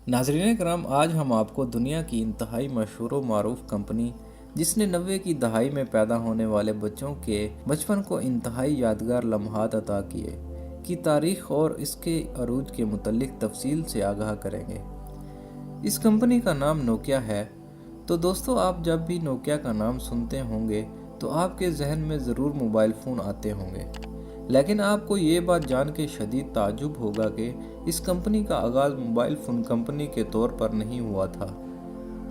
ناظرین کرام، آج ہم آپ کو دنیا کی انتہائی مشہور و معروف کمپنی جس نے 90 کی دہائی میں پیدا ہونے والے بچوں کے بچپن کو انتہائی یادگار لمحات عطا کیے کی تاریخ اور اس کے عروج کے متعلق تفصیل سے آگاہ کریں گے۔ اس کمپنی کا نام نوکیا ہے۔ تو دوستو، آپ جب بھی نوکیا کا نام سنتے ہوں گے تو آپ کے ذہن میں ضرور موبائل فون آتے ہوں گے، لیکن آپ کو یہ بات جان کے شدید تعجب ہوگا کہ اس کمپنی کا آغاز موبائل فون کمپنی کے طور پر نہیں ہوا تھا،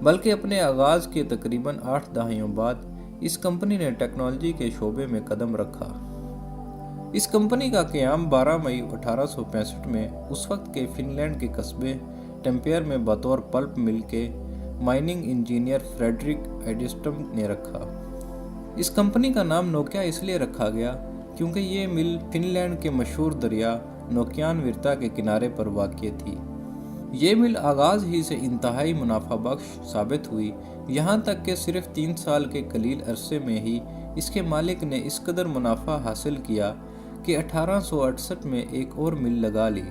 بلکہ اپنے آغاز کے تقریباً 8 دہائیوں بعد اس کمپنی نے ٹیکنالوجی کے شعبے میں قدم رکھا۔ اس کمپنی کا قیام 12 مئی 1865 میں اس وقت کے فن لینڈ کے قصبے ٹیمپیر میں بطور پلپ مل کے مائننگ انجینئر فریڈرک ایڈسٹم نے رکھا۔ اس کمپنی کا نام نوکیا اس لیے رکھا گیا کیونکہ یہ مل فن لینڈ کے مشہور دریا نوکیان ورتا کے کنارے پر واقع تھی۔ یہ مل آغاز ہی سے انتہائی منافع بخش ثابت ہوئی، یہاں تک کہ صرف 3 سال کے قلیل عرصے میں ہی اس کے مالک نے اس قدر منافع حاصل کیا کہ 1868 میں ایک اور مل لگا لی،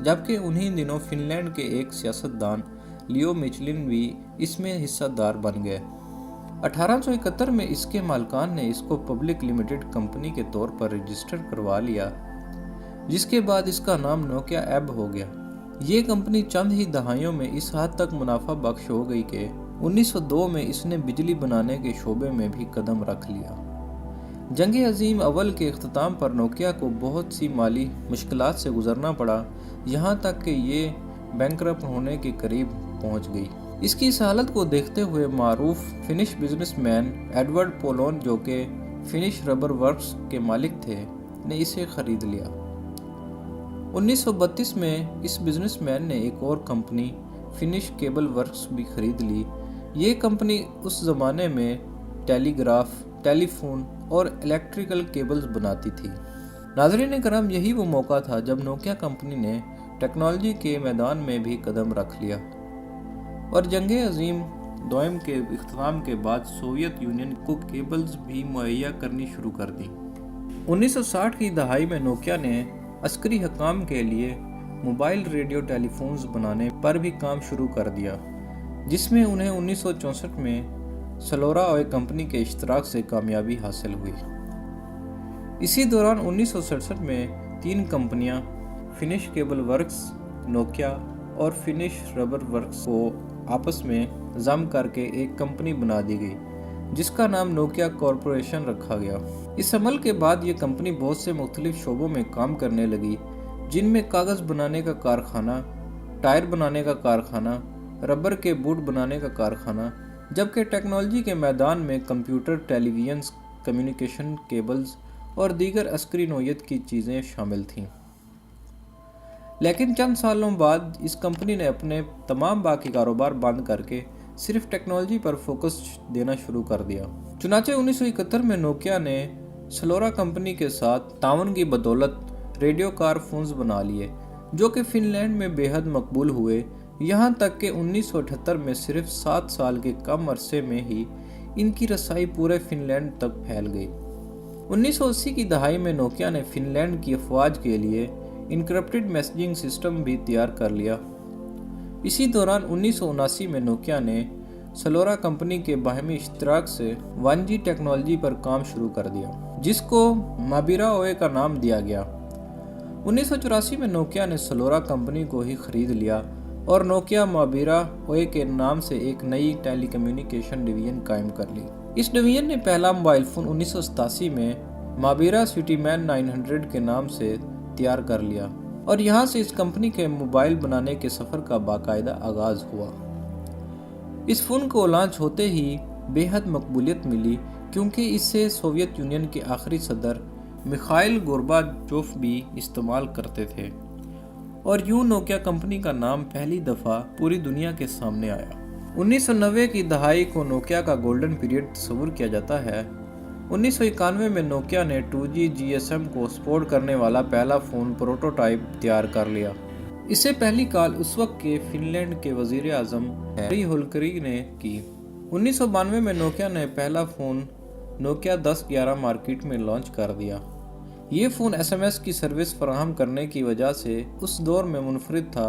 جبکہ انہی دنوں فن لینڈ کے ایک سیاستدان لیو میچلن بھی اس میں حصہ دار بن گئے۔ 1871 میں اس کے مالکان نے اس کو پبلک لمیٹڈ کمپنی کے طور پر رجسٹر کروا لیا، جس کے بعد اس کا نام نوکیا ایب ہو گیا۔ یہ کمپنی چند ہی دہائیوں میں اس حد تک منافع بخش ہو گئی کہ 1902 میں اس نے بجلی بنانے کے شعبے میں بھی قدم رکھ لیا۔ جنگ عظیم اول کے اختتام پر نوکیا کو بہت سی مالی مشکلات سے گزرنا پڑا، یہاں تک کہ یہ بینکرپٹ ہونے کے قریب پہنچ گئی۔ اس کی اس حالت کو دیکھتے ہوئے معروف finish business man Edward pollen, جو کہ فنش ربر ورکس کے مالک تھے، نے اسے خرید لیا۔ 1932 میں اس بزنس مین نے ایک اور کمپنی فنش کیبل ورکس بھی خرید لی۔ یہ کمپنی اس زمانے میں ٹیلی گراف، ٹیلی فون اور الیکٹریکل کیبلز بناتی تھی۔ ناظرین کرام، یہی وہ موقع تھا جب نوکیا کمپنی نے ٹیکنالوجی کے میدان میں بھی قدم رکھ لیا اور جنگ عظیم دوئم کے اختتام کے بعد سوویت یونین کو کیبلز بھی مہیا کرنی شروع کر دی۔ 1960 کی دہائی میں نوکیا نے عسکری حکام کے لیے موبائل ریڈیو ٹیلی فونز بنانے پر بھی کام شروع کر دیا، جس میں انہیں 1964 میں سلورا اوئے کمپنی کے اشتراک سے کامیابی حاصل ہوئی۔ اسی دوران 1967 میں 3 کمپنیاں فنش کیبل ورکس، نوکیا اور فنش ربر ورکس کو آپس میں ضم کر کے ایک کمپنی بنا دی گئی، جس کا نام نوکیا کارپوریشن رکھا گیا۔ اس عمل کے بعد یہ کمپنی بہت سے مختلف شعبوں میں کام کرنے لگی، جن میں کاغذ بنانے کا کارخانہ، ٹائر بنانے کا کارخانہ، ربر کے بوٹ بنانے کا کارخانہ، جبکہ ٹیکنالوجی کے میدان میں کمپیوٹر، ٹیلی ویژنز، کمیونیکیشن کیبلز اور دیگر عسکری نوعیت کی چیزیں شامل تھیں۔ لیکن چند سالوں بعد اس کمپنی نے اپنے تمام باقی کاروبار بند کر کے صرف ٹیکنالوجی پر فوکس دینا شروع کر دیا۔ چنانچہ 1971 میں نوکیا نے سلورا کمپنی کے ساتھ تعاون کی بدولت ریڈیو کار فونز بنا لیے، جو کہ فن لینڈ میں بے حد مقبول ہوئے، یہاں تک کہ 1978 میں صرف 7 سال کے کم عرصے میں ہی ان کی رسائی پورے فن لینڈ تک پھیل گئی۔ 1980 کی دہائی میں نوکیا نے فن لینڈ کی افواج کے لیے انکرپٹڈ میسیجنگ سسٹم بھی تیار کر لیا۔ اسی دوران 1979 میں نوکیا نے سلورا کمپنی کے باہمی اشتراک سے 1G ٹیکنالوجی پر کام شروع کر دیا، جس کو مابیرا اوئے کا نام دیا گیا۔ 1984 میں نوکیا نے سلورا کمپنی کو ہی خرید لیا اور نوکیا مابیرا اوئے کے نام سے ایک نئی ٹیلی کمیونیکیشن ڈویژن قائم کر لی۔ اس ڈویژن نے پہلا موبائل فون 1987 میں مابیرا سٹی مین 900 کے نام سے تیار کر لیا اور یہاں سے اس کمپنی کے موبائل بنانے کے سفر کا باقاعدہ آغاز ہوا۔ اس فون کو لانچ ہوتے ہی بے حد مقبولیت ملی، کیونکہ اس سے سوویت یونین کے آخری صدر میخائیل گورباچوف بھی استعمال کرتے تھے، اور یوں نوکیا کمپنی کا نام پہلی دفعہ پوری دنیا کے سامنے آیا۔ 1990 کی دہائی کو نوکیا کا گولڈن پیریڈ تصور کیا جاتا ہے۔ 1991 میں نوکیا نے 2G GSM کو سپورٹ کرنے والا پہلا فون پروٹوٹائپ تیار کر لیا۔ اس سے پہلی کال اس وقت کے فن لینڈ کے وزیر اعظم ہیری ہولکری نے کی۔ 1992 میں نوکیا نے پہلا فون نوکیا 1011 مارکیٹ میں لانچ کر دیا۔ یہ فون SMS کی سروس فراہم کرنے کی وجہ سے اس دور میں منفرد تھا